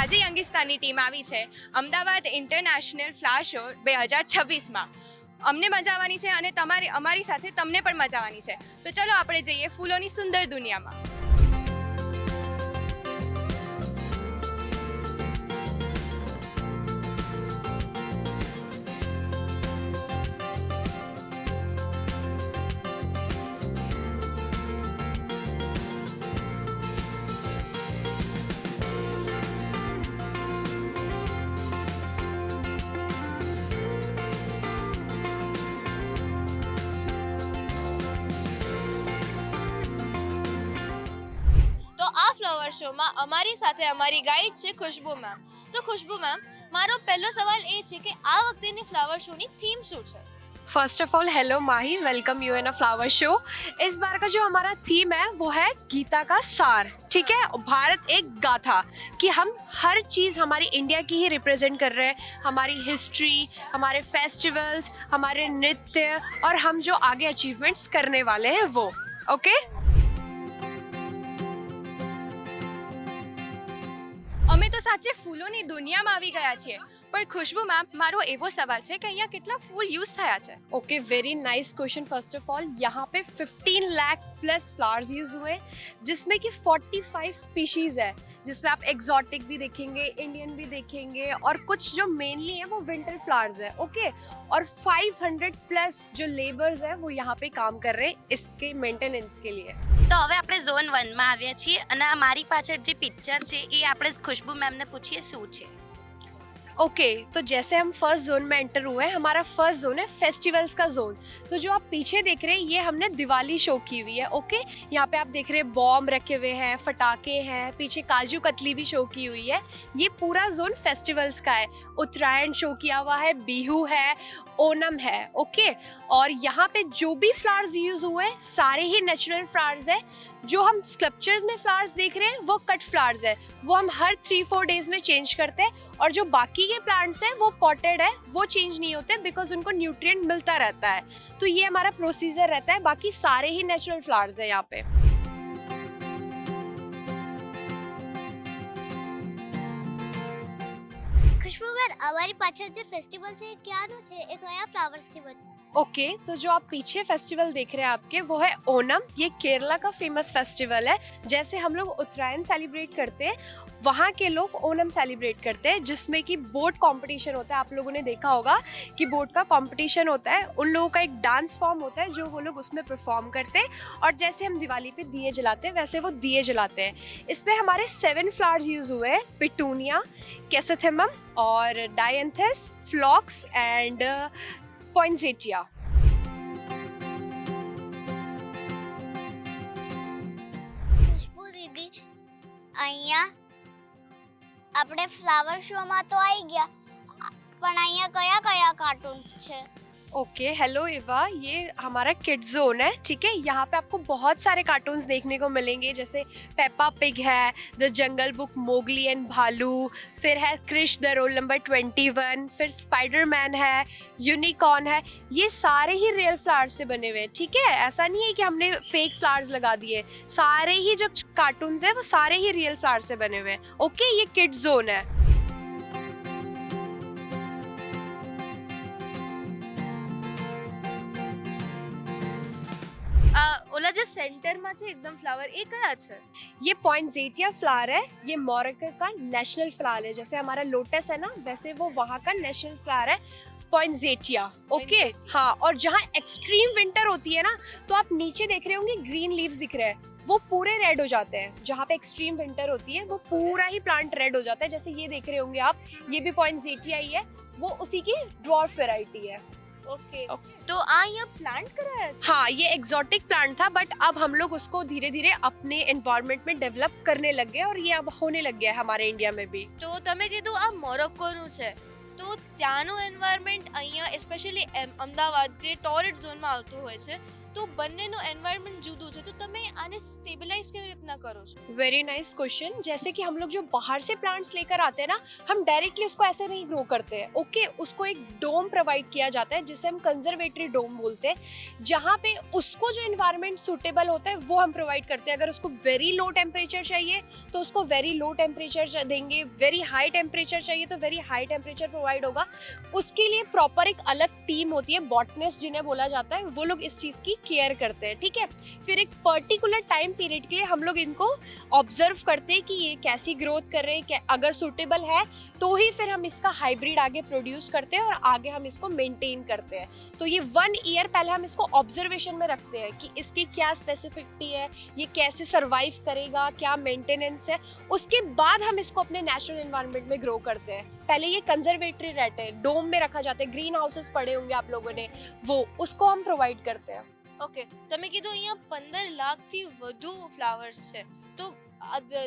આજે યંગિસ્તાનની ટીમ આવી છે અમદાવાદ ઇન્ટરનેશનલ ફ્લાવર શો 2026માં. અમને મજા આવવાની છે અને અમારી સાથે તમને પણ મજા આવવાની છે. તો ચલો આપણે જઈએ ફૂલોની સુંદર દુનિયામાં. તો આ ફ્લાવર શોમાં અમારી સાથે અમારી ગાઈડ છે ખુશ્બુ મેમ. તો ખુશ્બુ મેમ, મારો પહેલો સવાલ એ છે કે આ વખતેની ફ્લાવર શોની થીમ શું છે? First of all hello Mahi, welcome you in a flower show. इस बार का जो हमारा थीम है वो है गीता का सार. ठीक है, भारत एक गाथा कि हम हर चीज़ हमारी इंडिया की ही रिप्रेजेंट कर रहे हैं. हमारी हिस्ट्री, हमारे फेस्टिवल्स, हमारे नृत्य और हम जो आगे अचीवमेंट्स करने वाले हैं वो. ओके અમે તો સાચે ફૂલોની દુનિયામાં આવી ગયા છીએ. પણ ખુશ્બુ મેમ, મારો એવો સવાલ છે કે અહીંયા કેટલા ફૂલ યુઝ થયા છે? Okay, very nice question. First of all यहाँ पे 15 लाख प्लस फ्लावर्स यूज हुए हैं, जिसमें कि 45 स्पीशीज है, जिसमें आप एग्जॉटिक भी देखेंगे, इंडियन भी देखेंगे और कुछ जो मेनली है वो विंटर फ्लावर्स है. ओके, और 500 प्लस जो लेबर्स है वो यहाँ पे काम कर रहे हैं इसके मेंटेनेंस के लिए. તો હવે આપણે ઝોન 1માં આવ્યા છીએ અને આ મારી પાછળ જે પિક્ચર છે એ આપણે ખુશ્બુ મેમને પૂછીએ શું છે. ओके तो जैसे हम फर्स्ट जोन में एंटर हुए हैं, हमारा फर्स्ट जोन है फेस्टिवल्स का जोन. तो जो आप पीछे देख रहे हैं ये हमने दिवाली शो की हुई है. ओके, यहाँ पे आप देख रहे हैं बॉम्ब रखे हुए हैं, फटाके हैं, पीछे काजू कतली भी शो की हुई है. ये पूरा जोन फेस्टिवल्स का है. उत्तरायण शो किया हुआ है, बिहू है, ओनम है. ओके, और यहाँ पे जो भी फ्लावर्स यूज हुए हैं सारे ही नेचुरल फ्लावर्स है. जो हम स्कल्पचर्स में फ्लावर्स देख रहे हैं वो कट फ्लावर्स है, वो हम हर 3-4 डेज में चेंज करते हैं. और जो बाकी के प्लांट्स हैं वो पॉटेड है, वो चेंज नहीं होते बिकॉज उनको न्यूट्रिएंट मिलता रहता है. तो ये हमारा प्रोसीजर रहता है. बाकी सारे ही नेचुरल फ्लावर्स है यहाँ पे. ખુશ્બુબેન, અમારી પાછળ જે ફેસ્ટિવલ છે એ ક્યાંનું છે? એ કયા ફ્લાવર્સથી બને? ओके तो जो आप पीछे फेस्टिवल देख रहे हैं आपके वो है ओनम. ये केरला का फेमस फेस्टिवल है. जैसे हम लोग उत्तरायण सेलिब्रेट करते हैं, वहाँ के लोग ओनम सेलिब्रेट करते हैं, जिसमें कि बोट कंपटीशन होता है. आप लोगों ने देखा होगा कि बोट का कंपटीशन होता है. उन लोगों का एक डांस फॉर्म होता है जो वो लोग उसमें परफॉर्म करते हैं. और जैसे हम दिवाली पे दिए जलाते हैं वैसे वो दिए जलाते हैं. इसमें हमारे 7 फ्लावर्स यूज हुए हैं: पिटूनिया, कैसेथेमम और डायंथस, फ्लॉक्स एंड पॉइंसेटिया. ખુશ્બુ દીદી, અહીંયા આપણે ફ્લાવર શોમાં તો આવી ગયા, પણ અહીંયા કયા કયા કાર્ટૂન્સ છે? ओके हेलो इवा, ये हमारा किड जोन है. ठीक है, यहाँ पे आपको बहुत सारे कार्टून्स देखने को मिलेंगे, जैसे पेपा पिग है, the jungle book, Mowgli and भालू, फिर है क्रिश द रोल नंबर 21, फिर स्पाइडरमैन है, यूनिकॉर्न है. ये सारे ही रियल फ्लावर्स से बने हुए हैं. ठीक है, ऐसा नहीं है कि हमने फेक फ्लावर्स लगा दिए. सारे ही जो कार्टून्स है वो सारे ही रियल फ्लावर्स से बने हुए हैं. ओके, ये किड जोन है. ઓલા જે સેન્ટરમાં છે એકદમ ફ્લાવર, એ કયા છે? ये पॉइंसेटिया फ्लावर है. ये मोरक्को का नेशनल फ्लावर है. जैसे हमारा लोटस है ना, वैसे वो वहाँ का नेशनल फ्लावर है, पॉइंसेटिया. ओके हाँ, और जहाँ एक्सट्रीम विंटर होती है ना, तो आप नीचे देख रहे होंगे ग्रीन लीव्स दिख रहे हैं, वो पूरे रेड हो जाते हैं. जहाँ पे एक्सट्रीम विंटर होती है वो पूरा ही प्लांट रेड हो जाता है. जैसे ये देख रहे होंगे आप, ये भी पॉइंसेटिया ही है, वो उसी की ड्वार्फ वेराइटी है. ઓકે, તો આ અહીંયા પ્લાન્ટ કરાયા છે? हाँ, ये एग्जॉटिक प्लांट था, बट अब हम लोग उसको धीरे धीरे अपने एनवायरनमेंट में डेवलप करने लग गए और ये अब होने लग गया है हमारे इंडिया में भी. તો તમે કીધું આ મોરોક્કોનું છે, તો ત્યાંનું એન્વાયરમેન્ટ અહીંયા સ્પેશિયલી અમદાવાદ જે ટોરેટ ઝોનમાં આવતું હોય છે, તો બંનેનું એન્વાયરમેન્ટ જુદું છે, તો તમે આને સ્ટેબલાઇઝ કેવી રીતના કરો છો? Very nice question. जैसे कि हम लोग जो बाहर से प्लांट्स लेकर आते हैं ना, हम डायरेक्टली उसको ऐसे नहीं ग्रो करते हैं। ओके, उसको एक डोम प्रोवाइड किया जाता है जिसे हम कंजर्वेटरी डोम बोलते हैं, जहाँ पे उसको जो इन्वायरमेंट सूटेबल होता है वो हम प्रोवाइड करते हैं। अगर उसको वेरी लो टेम्परेचर चाहिए तो उसको वेरी लो टेम्परेचर देंगे, वेरी हाई टेम्परेचर चाहिए तो वेरी हाई टेम्परेचर प्रोवाइड होगा। उसके लिए प्रॉपर एक अलग टीम होती है, बॉटनिस्ट जिन्हें बोला जाता है, वो लोग इस चीज़ की केयर करते हैं। ठीक है, फिर एक पर्टिकुलर टाइम पीरियड के लिए हम लोग इनको ऑब्जर्व करते हैं कि ये कैसी ग्रोथ कर रहे हैं, अगर सूटेबल है तो ही फिर हम इसका हाइब्रिड आगे प्रोड्यूस करते हैं और आगे हम इसको मेंटेन करते हैं। तो ये 1 ईयर पहले हम इसको ऑब्जर्वेशन में रखते हैं कि इसकी क्या स्पेसिफिसिटी है, ये कैसे सर्वाइव करेगा, क्या मेंटेनेंस है। उसके बाद हम इसको अपने नेचुरल एनवायरनमेंट में ग्रो करते हैं। पहले ये कंजर्वेटरी रहते हैं, डोम में रखा जाता है, ग्रीन हाउसेस पड़े होंगे आप लोगों ने, वो उसको हम प्रोवाइड करते हैं। ઓકે, તમે કીધું અહીંયા 15 લાખથી વધુ ફ્લાવર્સ છે, તો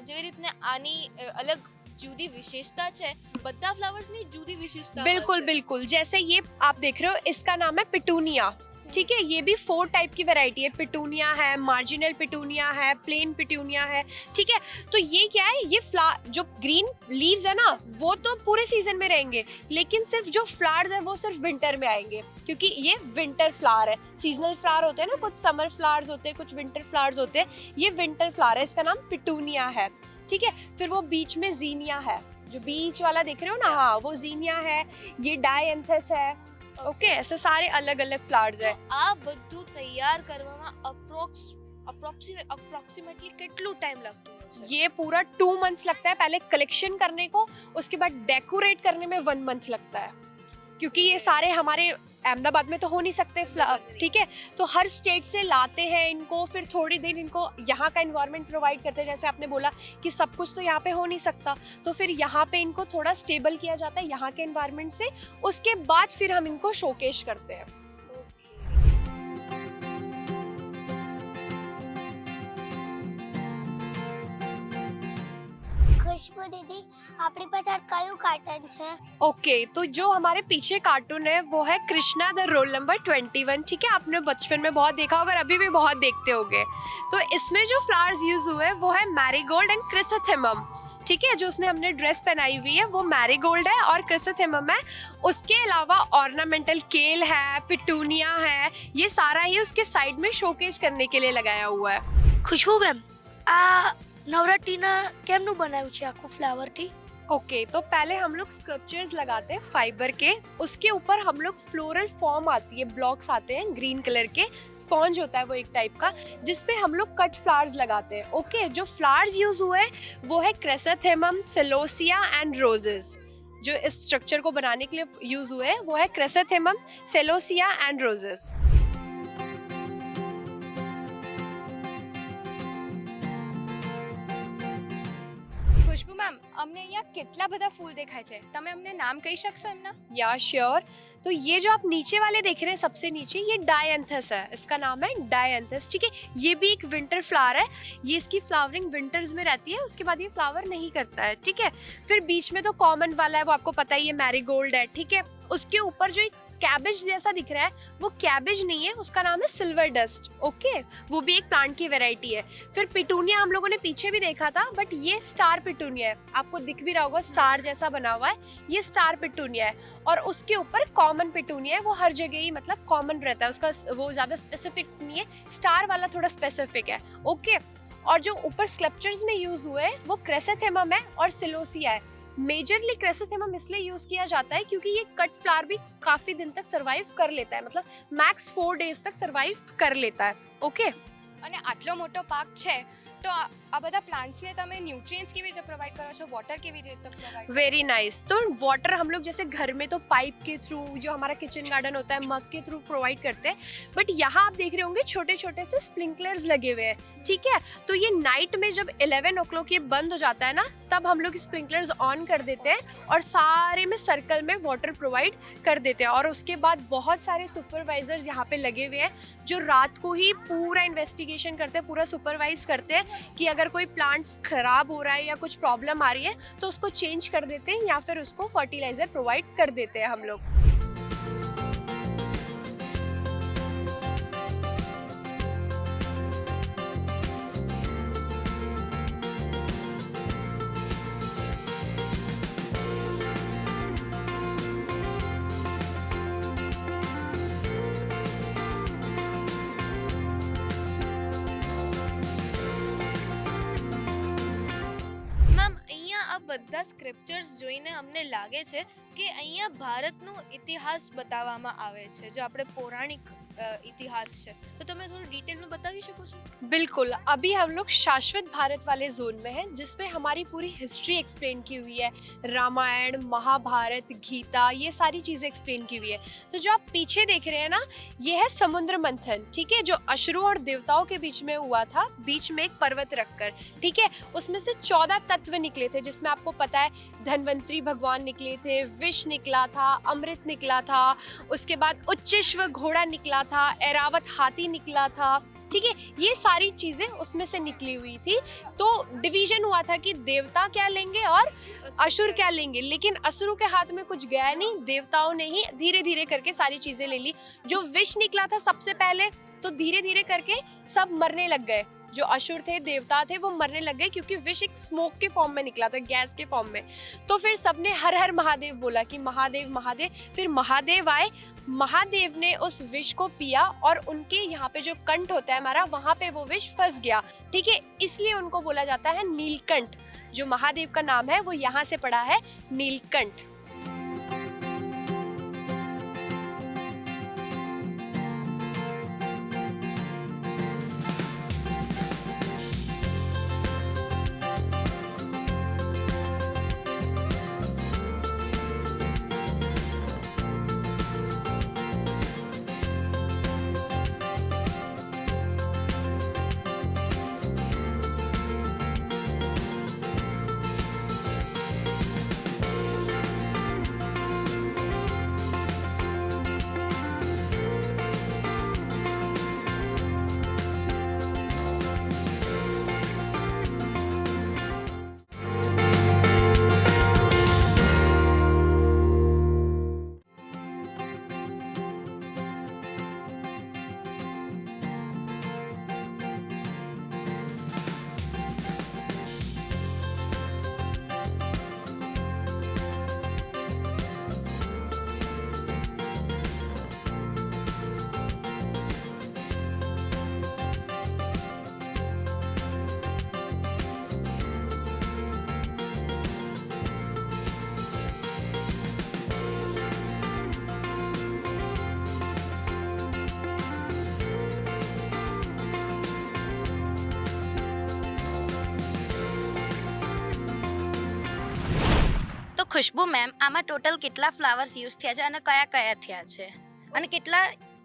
જેવી રીતના આની અલગ જુદી વિશેષતા છે, બધા ફ્લાવર્સની જુદી વિશેષતા बिल्कुल बिल्कुल। जैसे ये आप देख रहे हो, इसका नाम है पिटूनिया। ठीक है, ये भी 4 टाइप की वैरायटी है। पिटूनिया है, मार्जिनल पिटूनिया है, प्लेन पिटूनिया है। ठीक है, तो ये क्या है, ये जो ग्रीन लीव्स है ना, वो तो पूरे सीजन में रहेंगे, लेकिन सिर्फ जो फ्लावर्स है वो सिर्फ विंटर में आएंगे, क्योंकि ये विंटर फ्लावर है। सीजनल फ्लावर होते हैं ना, कुछ समर फ्लावर्स होते हैं, कुछ विंटर फ्लावर्स होते हैं, ये विंटर फ्लावर है, इसका नाम पिटूनिया है। ठीक है, फिर वो बीच में जीनिया है, जो बीच वाला देख रहे हो ना, हाँ वो जीनिया है। ये डायएंथस है। ओके, ऐसे सारे अलग अलग फ्लावर्स है। આ બધું તૈયાર કરવામાં અપ્રોક્સિમેટલી કેટલું ટાઈમ લાગતું હોય છે? ये पूरा 2 मंथ्स लगता है पहले कलेक्शन करने को, उसके बाद डेकोरेट करने में 1 मंथ लगता है, क्योंकि ये सारे हमारे अहमदाबाद में तो हो नहीं सकते। ठीक है, तो हर स्टेट से लाते हैं इनको, फिर थोड़ी देर इनको यहाँ का एनवायरनमेंट प्रोवाइड करते हैं। जैसे आपने बोला कि सब कुछ तो यहाँ पे हो नहीं सकता, तो फिर यहाँ पे इनको थोड़ा स्टेबल किया जाता है यहाँ के एनवायरनमेंट से। उसके बाद फिर हम इनको शोकेश करते हैं। ખુશ્બુ દીદી, આપણી પાછળ કયું કાર્ટન છે? ओके, तो जो हमारे पीछे कार्टून है वो है कृष्णा द रोल नंबर 21। ठीक है, आपने बचपन में बहुत देखा होगा और अभी भी बहुत देखते होगे। तो इसमें जो फ्लावर्स यूज हुए वो है मैरीगोल्ड एंड क्रिसैंथेमम। ठीक है, जो उसने हमने ड्रेस पहनाई हुई है वो मैरीगोल्ड है और क्रिसैंथेमम है। उसके अलावा ऑर्नामेंटल केल है, पिटूनिया है, ये सारा ही उसके साइड में शोकेस करने के लिए लगाया हुआ है। ખુશ્બુ મેમ, આ નવરાત્રીના કેમનું બનાવ્યું છે આખું ફ્લાવરથી? ओके, तो पहले हम लोग स्कल्पचर्स लगाते हैं फाइबर के, उसके ऊपर हम लोग फ्लोरल फॉर्म आती है, ब्लॉक्स आते हैं ग्रीन कलर के, स्पॉन्ज होता है वो एक टाइप का, जिसपे हम लोग कट फ्लावर्स लगाते हैं। ओके, जो फ्लावर्स यूज हुए वो है क्रिसैंथेमम, सेलोसिया एंड रोजेस। जो इस स्ट्रक्चर को बनाने के लिए यूज हुए हैं वो है chrysanthemum, celosia and roses. Khushbu ma'am, અમને અહીંયા કેટલા બધા ફૂલ દેખાય છે, તમે અમને નામ કહી શકશો એમના? या श्योर। तो ये जो आप नीचे वाले देख रहे हैं, सबसे नीचे, ये डायएंथस है, इसका नाम है डायएंथस। ठीक है, ये भी एक विंटर फ्लावर है, ये इसकी फ्लावरिंग विंटर्स में रहती है, उसके बाद ये फ्लावर नहीं करता है। ठीक है, फिर बीच में तो कॉमन वाला है, वो आपको पता ही है, मैरीगोल्ड है। ठीक है, उसके ऊपर जो एक कैबेज जैसा दिख रहा है वो कैबेज नहीं है, उसका नाम है सिल्वर डस्ट। ओके, वो भी एक प्लांट की वैरायटी है। फिर पिटूनिया हम लोगों ने पीछे भी देखा था, बट ये स्टार पिटूनिया है, आपको दिख भी रहा होगा, स्टार जैसा बना हुआ है, ये स्टार पिटूनिया है। और उसके ऊपर कॉमन पिटूनिया है, वो हर जगह ही मतलब कॉमन रहता है, उसका वो ज़्यादा स्पेसिफिक नहीं है, स्टार वाला थोड़ा स्पेसिफिक है। ओके, और जो ऊपर स्कल्पचर्स में यूज हुए हैं वो क्रिसैंथेमम है और सिलोसिया है। मेजरली क्रिसैंथेमम इसलिए यूज किया जाता है क्योंकि ये कट फ्लावर भी काफी दिन तक सर्वाइव कर लेता है, मतलब मैक्स 4 डेज तक सर्वाइव कर लेता है। ओके, અને આટલો મોટો પાક છે તો આ બધા પ્લાન્ટ્સને તમે ન્યુટ્રિયન્ટ્સ કેવી રીતે પ્રોવાઈડ કરો છો, વોટર કેવી રીતે પ્રોવાઈડ? Very nice. तो वाटर हम लोग जैसे घर में तो पाइप के थ्रू, जो हमारा किचन गार्डन होता है, मग के थ्रू प्रोवाइड करते हैं, बट यहाँ आप देख रहे होंगे छोटे छोटे से स्प्रिंकलर्स लगे हुए हैं। ठीक है, तो ये नाइट में जब 11 o'clock ये बंद हो जाता है ना, तब हम लोग स्प्रिंकलर्स ऑन कर देते हैं और सारे में सर्कल में वाटर प्रोवाइड कर देते हैं। और उसके बाद बहुत सारे सुपरवाइजर्स यहाँ पे लगे हुए हैं जो रात को ही पूरा इन्वेस्टिगेशन करते हैं, पूरा सुपरवाइज करते हैं कि अगर कोई प्लांट खराब हो रहा है या कुछ प्रॉब्लम आ रही है तो उसको चेंज कर देते हैं या फिर उसको फर्टिलाइजर प्रोवाइड कर देते हैं हम लोग। મેમ અહીંયા આ બધા સ્ક્રિપ્ચર્સ જોઈને અમને લાગે છે કે અહીંયા ભારતનો ઇતિહાસ બતાવવામાં આવે છે, જો આપણે પૌરાણિક इतिहास है, तो तुम्हें थोड़ा डिटेल में बता શકો છો? बिल्कुल, अभी हम लोग शाश्वत भारत वाले जोन में हैं जिसमें हमारी पूरी हिस्ट्री एक्सप्लेन की हुई है, रामायण, महाभारत, गीता, ये सारी चीज़ें एक्सप्लेन की हुई है। तो जो आप पीछे देख रहे हैं ना, ये है समुद्र मंथन, ठीक है, जो असुरों और देवताओं के बीच में हुआ था, बीच में एक पर्वत रखकर, ठीक है। उसमें से 14 तत्व निकले थे, जिसमें आपको पता है धन्वंतरी भगवान निकले थे, विष निकला था, अमृत निकला था, उसके बाद उच्चश्व घोड़ा निकला था, ऐरावत हाथी निकला था, ठीक है। ये सारी चीजें उसमें से निकली हुई थी। तो डिवीजन हुआ था कि देवता क्या लेंगे और असुर क्या लेंगे, लेकिन असुरों के हाथ में कुछ गया नहीं, देवताओं ने ही धीरे धीरे करके सारी चीजें ले ली। जो विष निकला था सबसे पहले, तो धीरे धीरे करके सब मरने लग गए, जो असुर थे, देवता थे, वो मरने लग गए, क्योंकि विष एक स्मोक के फॉर्म में निकला था, गैस के फॉर्म में। तो फिर सबने हर हर महादेव बोला कि महादेव महादेव, फिर महादेव आए, महादेव ने उस विष को पिया और उनके यहाँ पे जो कंठ होता है हमारा, वहाँ पे वो विष फंस गया, ठीक है। इसलिए उनको बोला जाता है नीलकंठ। जो महादेव का नाम है वो यहाँ से पड़ा है नीलकंठ। ખુશ્બુ મેમ, આમાં ટોટલ કેટલા ફ્લાવર્સ યુઝ થયા છે અને કયા કયા થયા છે અને કેટલા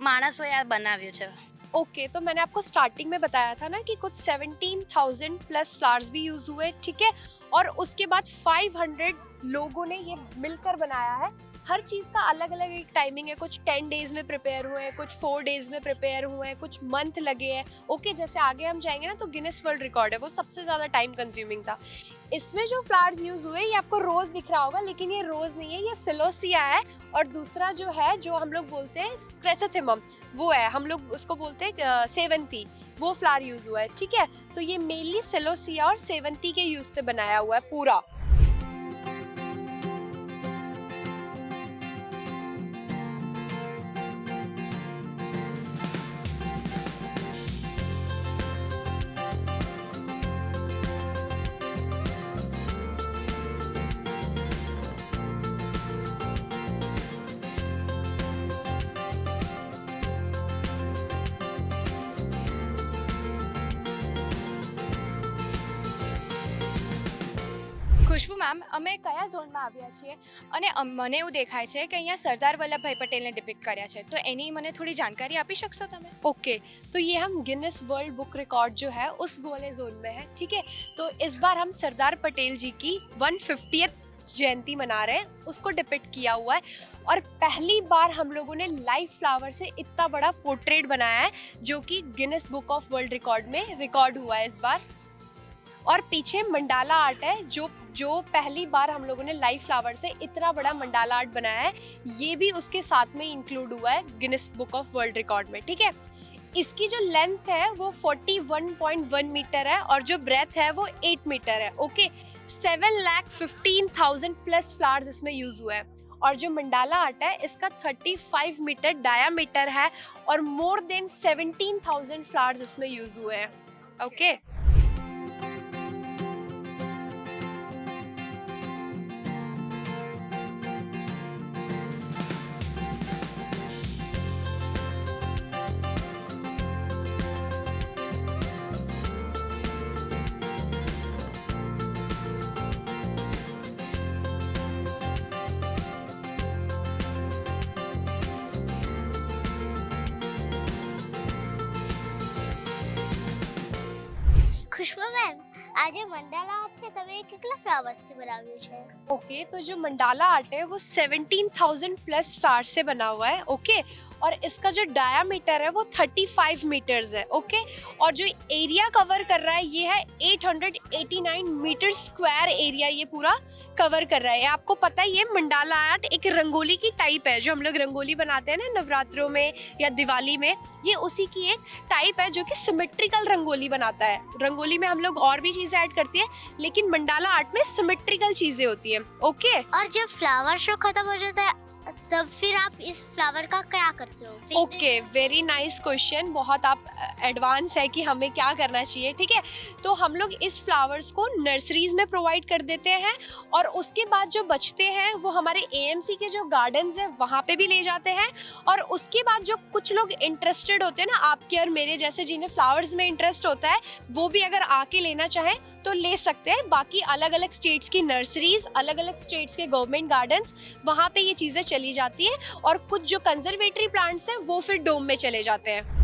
માણસોએ આ બનાવ્યું છે? ओके, तो मैंने आपको स्टार्टिंग में बताया था ना कि कुछ 17,000 प्लस फ्लावर्स भी यूज हुए, ठीक है, और उसके बाद 500 लोगों ने ये मिलकर बनाया है। हर चीज़ का अलग अलग एक टाइमिंग है, कुछ 10 डेज में प्रिपेयर हुए हैं, कुछ 4 डेज में प्रिपेयर हुए हैं, कुछ मंथ लगे हैं। ओके, जैसे आगे हम जाएंगे ना तो गिनेस वर्ल्ड रिकॉर्ड है, वो सबसे ज़्यादा टाइम कंज्यूमिंग था। इसमें जो फ्लावर्स यूज हुए, ये आपको रोज दिख रहा होगा, लेकिन ये रोज नहीं है, ये सिलोसिया है। और दूसरा जो है, जो हम लोग बोलते हैं क्रेसेथिमम, वो है, हम लोग उसको बोलते हैं सेवंती, वो फ्लावर यूज हुआ है, ठीक है। तो ये मेनली सिलोसिया और सेवंती के यूज से बनाया हुआ है पूरा। ખુશ્બુ મેમ, અમે કયા ઝોનમાં આવ્યા છીએ અને મને એવું દેખાય છે કે અહીંયા સરદાર વલ્લભભાઈ પટેલને ડિપિક્ટ કર્યા છે, તો એની મને થોડી जानकारी આપી શકશો તમે? ओके, तो ये हम गिनेस वर्ल्ड बुक रिकॉर्ड जो है उस वाले जोन में है, ठीक है। तो इस बार हम सरदार पटेल जी की 150th जयंती मना रहे हैं, उसको डिपिक्ट किया हुआ है। और पहली बार हम लोगों ने लाइव फ्लावर से इतना बड़ा पोर्ट्रेट बनाया है, जो कि Guinness book of world record में रिकॉर्ड हुआ है इस बार। और पीछे मंडाला आर्ट है, जो पहली बार हम लोगों ने लाइव फ्लावर से इतना बड़ा मंडाला आर्ट बनाया है, ये भी उसके साथ में इंक्लूड हुआ है Guinness book of world record में, ठीक है। इसकी जो लेंथ है वो 41.1 मीटर है और जो ब्रेथ है वो 8 मीटर है, ओके। 7,15,000 प्लस फ्लावर्स इसमें यूज हुआ है। और जो मंडाला आर्ट है, इसका 35 मीटर डायामीटर है और मोर देन 17,000 फ्लावर्स इसमें यूज हुए हैं, ओके। મંડાલા આર્ટ છે તમે એ કેટલા ફ્લાવર્સથી બનાવ્યું છે? ओके तो जो मंडाला आर्ट है वो 17,000 प्लस फ्लावर से बना हुआ है। ओके और इसका जो डायामीटर है वो 35 मीटर्स है। ओके और जो एरिया कवर कर रहा है ये है 889 मीटर स्क्वायर एरिया, ये पूरा कवर कर रहा है। आपको पता है ये मंडाला आर्ट एक रंगोली की टाइप है, जो हम लोग रंगोली बनाते हैं ना नवरात्रों में या दिवाली में, ये उसी की एक टाइप है जो कि सिमेट्रिकल रंगोली बनाता है। रंगोली में हम लोग और भी चीज़ें ऐड करते हैं, लेकिन मंडाला आर्ट में सिमेट्रिकल चीज़ें होती हैं। ओके और जब फ्लावर शो खत्म हो जाता है तब फिर आप इस फ्लावर का क्या करते हो? फेंक ओके वेरी नाइस क्वेश्चन, बहुत आप एडवांस है कि हमें क्या करना चाहिए। ठीक है तो हम लोग इस फ्लावर्स को नर्सरीज में प्रोवाइड कर देते हैं और उसके बाद जो बचते हैं वो हमारे एएमसी के जो गार्डन्स हैं वहाँ पे भी ले जाते हैं। और उसके बाद जो कुछ लोग इंटरेस्टेड होते हैं ना, आपके और मेरे जैसे जिन्हें फ्लावर्स में इंटरेस्ट होता है, वो भी अगर आके लेना चाहें तो ले सकते हैं। बाकी अलग अलग स्टेट्स की नर्सरीज, अलग अलग स्टेट्स के गवर्नमेंट गार्डन्स, वहाँ पे ये चीज़ें चली जाती है। और कुछ जो कंजर्वेटरी प्लांट्स हैं वो फिर डोम में चले जाते हैं।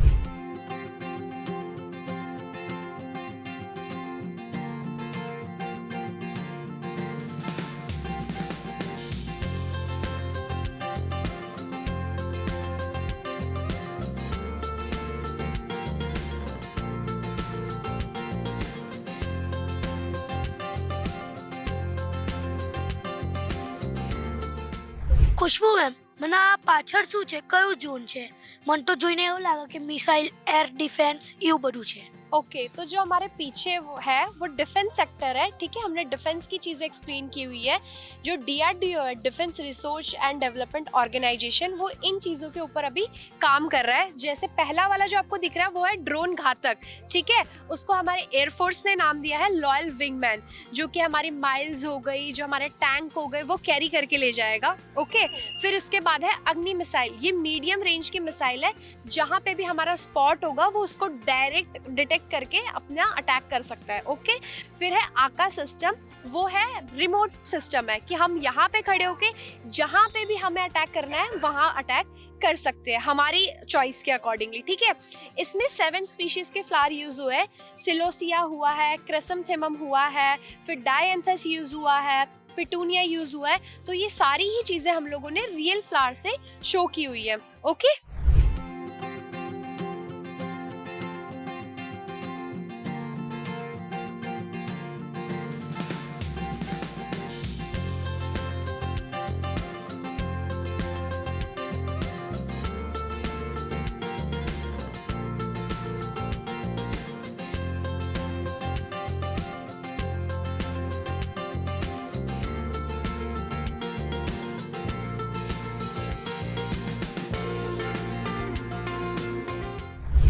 ખુશ્બુ મેમ, મને આ પાછળ શું છે, કયું ઝોન છે? મને તો જોઈને એવું લાગે કે મિસાઇલ, એર ડિફેન્સ એવું બધું છે। ओके तो जो हमारे पीछे वो है वो डिफेंस सेक्टर है। ठीक है हमने डिफेंस की चीज़ें एक्सप्लेन की हुई है। जो DRDO है, defence research and development organisation, वो इन चीज़ों के ऊपर अभी काम कर रहा है। जैसे पहला वाला जो आपको दिख रहा है वो है ड्रोन घातक। ठीक है उसको हमारे एयरफोर्स ने नाम दिया है लॉयल विंगमैन, जो कि हमारी माइल्स हो गई, जो हमारे टैंक हो गए, वो कैरी करके ले जाएगा। ओके फिर उसके बाद है अग्नि मिसाइल, ये मीडियम रेंज की मिसाइल है, जहाँ पे भी हमारा स्पॉट होगा वो उसको डायरेक्ट डिटेक्ट करके अपना अटैक कर सकता है। ओके फिर है आका सिस्टम, वो है रिमोट सिस्टम है कि हम यहाँ पे खड़े होके जहाँ पे भी हमें अटैक करना है वहाँ अटैक कर सकते हैं हमारी चॉइस के अकॉर्डिंगली। ठीक है इसमें 7 स्पीशीज के फ्लावर यूज हुए हैं। सिलोसिया हुआ है, क्रेसमथेमम हुआ है, फिर डायंथस यूज हुआ है, पिटूनिया यूज हुआ है। तो ये सारी ही चीजें हम लोगों ने रियल फ्लावर से शो की हुई है। ओके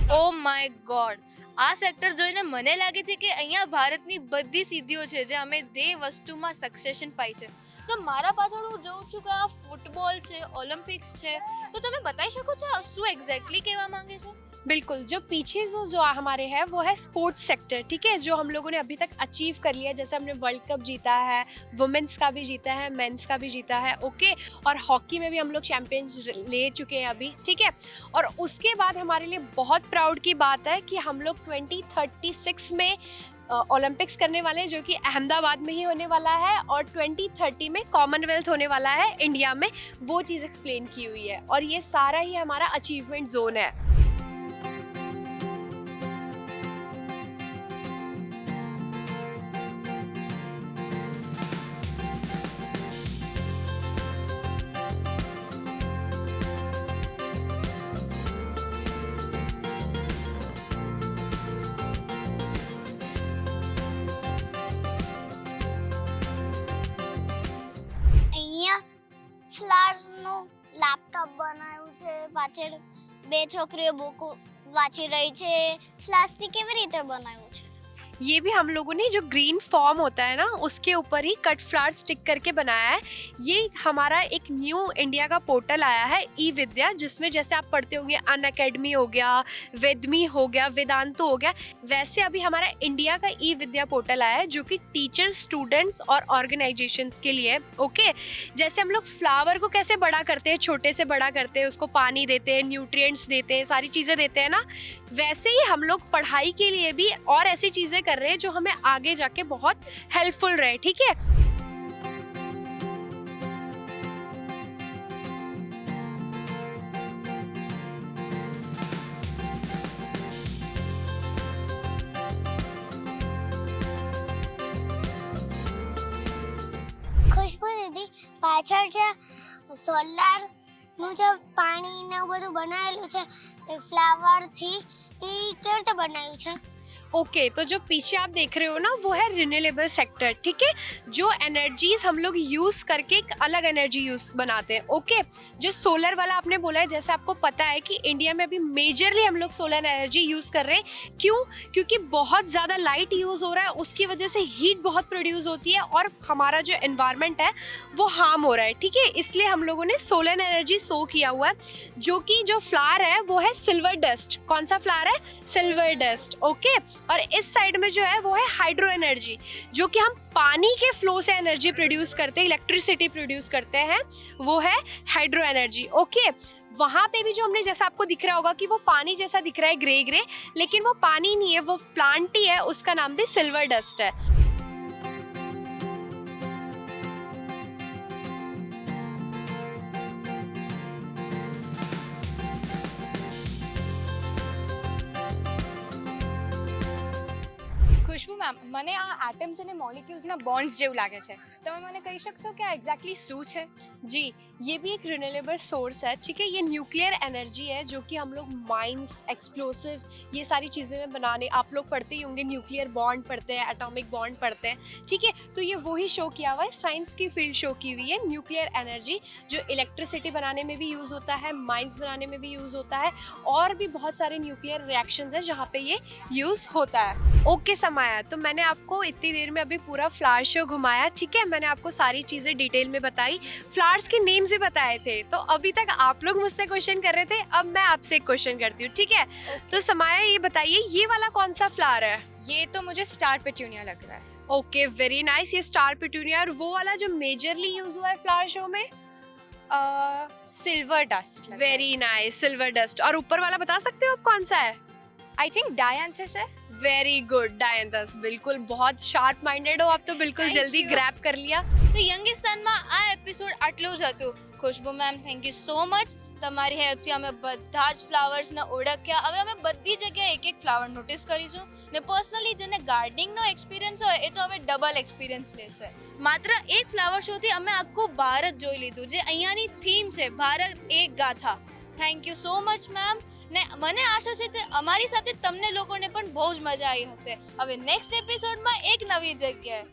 ઓ માય ગોડ, આ સેક્ટર જોઈને મને લાગે છે કે અહીંયા ભારતની બધી સિદ્ધિઓ છે જે અમે તે વસ્તુમાં સક્સેશન પાઈ છે। તો મારા પાછળ હું જોઉં છું કે આ ફૂટબોલ છે, ઓલિમ્પિક્સ છે, તો તમે બતાવી શકો છો શું એક્ઝેક્ટલી કહેવા માંગે છે? बिल्कुल जो पीछे जो हमारे है वो है स्पोर्ट्स सेक्टर। ठीक है जो हम लोगों ने अभी तक अचीव कर लिया, जैसे हमने वर्ल्ड कप जीता है, वुमेन्स का भी जीता है, मेंस का भी जीता है। ओके और हॉकी में भी हम लोग चैंपियन ले चुके हैं अभी। ठीक है और उसके बाद हमारे लिए बहुत प्राउड की बात है कि हम लोग 2036 में ओलंपिक्स करने वाले हैं, जो कि अहमदाबाद में ही होने वाला है, और 2030 में कॉमनवेल्थ होने वाला है इंडिया में। वो चीज़ एक्सप्लेन की हुई है और ये सारा ही हमारा अचीवमेंट जोन है। અહીંયા ફ્લાવર્સનું લેપટોપ બનાવ્યું છે, પાછળ 2 છોકરીઓ બુક વાંચી રહી છે। ફ્લાવર્સથી કેવી રીતે બનાવ્યું છે? ये भी हम लोगों ने जो ग्रीन फॉर्म होता है ना उसके ऊपर ही कट फ्लावर स्टिक करके बनाया है। ये हमारा एक न्यू इंडिया का पोर्टल आया है ई विद्या, जिसमें जैसे आप पढ़ते होंगे अन अकेडमी हो गया, वेदमी हो गया, वेदांतो हो गया, वैसे अभी हमारा इंडिया का ई विद्या पोर्टल आया है जो कि टीचर्स, स्टूडेंट्स और ऑर्गेनाइजेशंस के लिए। ओके जैसे हम लोग फ्लावर को कैसे बड़ा करते हैं, छोटे से बड़ा करते हैं, उसको पानी देते हैं, न्यूट्रिएंट्स देते हैं, सारी चीज़ें देते हैं ना, वैसे ही हम लोग पढ़ाई के लिए भी और ऐसी चीज़ें कर रहे हैं जो हमें आगे जाके बहुत हेल्पफुल रहे, ठीक है। ખુશ્બુ દીદી પાછળ છે સોલારનું જે પાણી ને એવું બધું બનાવેલું છે એ ફ્લાવરથી એ કેવી રીતે બનાવ્યું છે? ओके तो जो पीछे आप देख रहे हो ना वो है रिन्यूएबल सेक्टर, ठीक है। जो एनर्जीज हम लोग यूज़ करके एक अलग एनर्जी यूज़ बनाते हैं, ओके। जो सोलर वाला आपने बोला है, जैसे आपको पता है कि इंडिया में अभी मेजरली हम लोग सोलर एनर्जी यूज़ कर रहे हैं। क्यों? क्योंकि बहुत ज़्यादा लाइट यूज़ हो रहा है, उसकी वजह से हीट बहुत प्रोड्यूस होती है और हमारा जो एनवायरनमेंट है वो हार्म हो रहा है, ठीक है। इसलिए हम लोगों ने सोलर एनर्जी सो किया हुआ है, जो कि जो फ्लावर है वो है सिल्वर डस्ट। कौन सा फ्लावर है? Silver dust, okay. और इस साइड में जो है वो है हाइड्रो एनर्जी, जो कि हम पानी के फ्लो से एनर्जी प्रोड्यूस करते हैं, इलेक्ट्रिसिटी प्रोड्यूस करते हैं, वो है हाइड्रो एनर्जी, ओके। वहाँ पे भी जो हमने जैसा आपको दिख रहा होगा कि वो पानी जैसा दिख रहा है ग्रे ग्रे, लेकिन वो पानी नहीं है, वो प्लांट ही है, उसका नाम भी सिल्वर डस्ट है। ખુશ્બુ મેમ, મને આ એટમ્સ અને મોલિક્યુલ્સના બોન્ડ્સ જેવું લાગે છે, તમે મને કહી શકશો કે આ એક્ઝેક્ટલી શું છે? जी, ये भी एक रिन्यूएबल सोर्स है, ठीक है। ये न्यूक्लियर एनर्जी है जो कि हम लोग माइंस, एक्सप्लोसिव्स, ये सारी चीज़ें में बनाने, आप लोग पढ़ते ही होंगे, न्यूक्लियर बॉन्ड पढ़ते हैं, एटॉमिक बॉन्ड पढ़ते हैं, ठीक है। तो ये वही शो किया हुआ है, साइंस की फील्ड शो की हुई है। न्यूक्लियर एनर्जी जो इलेक्ट्रिसिटी बनाने में भी यूज़ होता है, माइंस बनाने में भी यूज़ होता है, और भी बहुत सारे न्यूक्लियर रिएक्शंस हैं जहाँ पे ये यूज़ होता है। ओके समाया, तो मैंने आपको इतनी देर में अभी पूरा फ्लावर शो घुमाया, ठीक है। मैंने आपको सारी चीज़ें डिटेल में बताई, फ्लावर्स के नेम्स भी बताए थे। तो अभी तक आप लोग मुझसे क्वेश्चन कर रहे थे, अब मैं आपसे एक क्वेश्चन करती हूँ, ठीक है। तो समाया ये बताइए, ये वाला कौन सा फ्लावर है? ये तो मुझे स्टार पेट्यूनिया लग रहा है। Okay, very nice. ये स्टार पेट्यूनिया। और वो वाला जो मेजरली यूज हुआ है फ्लावर शो में? Silver dust. Very nice, silver dust. और ऊपर वाला बता सकते हो आप कौन सा है? आई थिंक डायंथस है। Very good, dianthus. बिल्कुल, बहुत शार्प माइंडेड हो आप तो, बिल्कुल Thank जल्दी you. ग्रैब कर लिया। તો યંગિસ્તાનમાં આ એપિસોડ આટલું જ હતું. Khushbu ma'am, thank you so much. તમારી હેલ્પથી અમે બધા જ ફ્લાવર્સને ઓળખ્યા. હવે અમે બધી જગ્યાએ એક એક ફ્લાવર નોટિસ કરીશું ને પર્સનલી જેને ગાર્ડનિંગનો એક્સપિરિયન્સ હોય એ તો હવે ડબલ એક્સપિરિયન્સ લેશે. માત્ર એક ફ્લાવર શોથી અમે આખું ભારત જોઈ લીધું, જે અહીંયાની થીમ છે ભારત એક ગાથા. Thank you so much ma'am. ને મને આશા છે કે અમારી સાથે તમને લોકોને પણ બહુ જ મજા આવી હશે. હવે નેક્સ્ટ એપિસોડમાં એક નવી જગ્યાએ